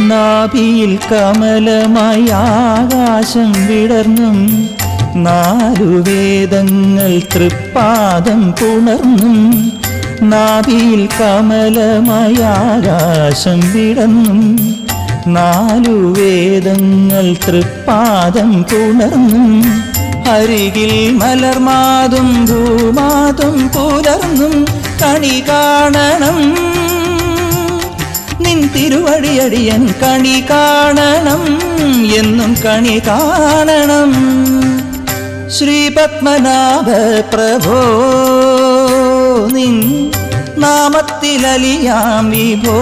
നാഭിയിൽ കമലമായി ആകാശം വിടർന്നും നാലു വേദങ്ങൾ തൃപ്പാദം പുണർന്നും നാഭിയിൽ കമലമായി ആകാശം വിടർന്നും നാലു വേദങ്ങൾ തൃപ്പാദം പുണർന്നും അരികിൽ മലർമാതും ഭൂമാതും പുലർന്നും കണി കാണണം നിൻ തിരുവടിയടിയൻ കണി കാണണം എന്നും കണി കാണണം ശ്രീ പത്മനാഭ പ്രഭോ നിൻ നാമത്തിലലിയാം വിഭോ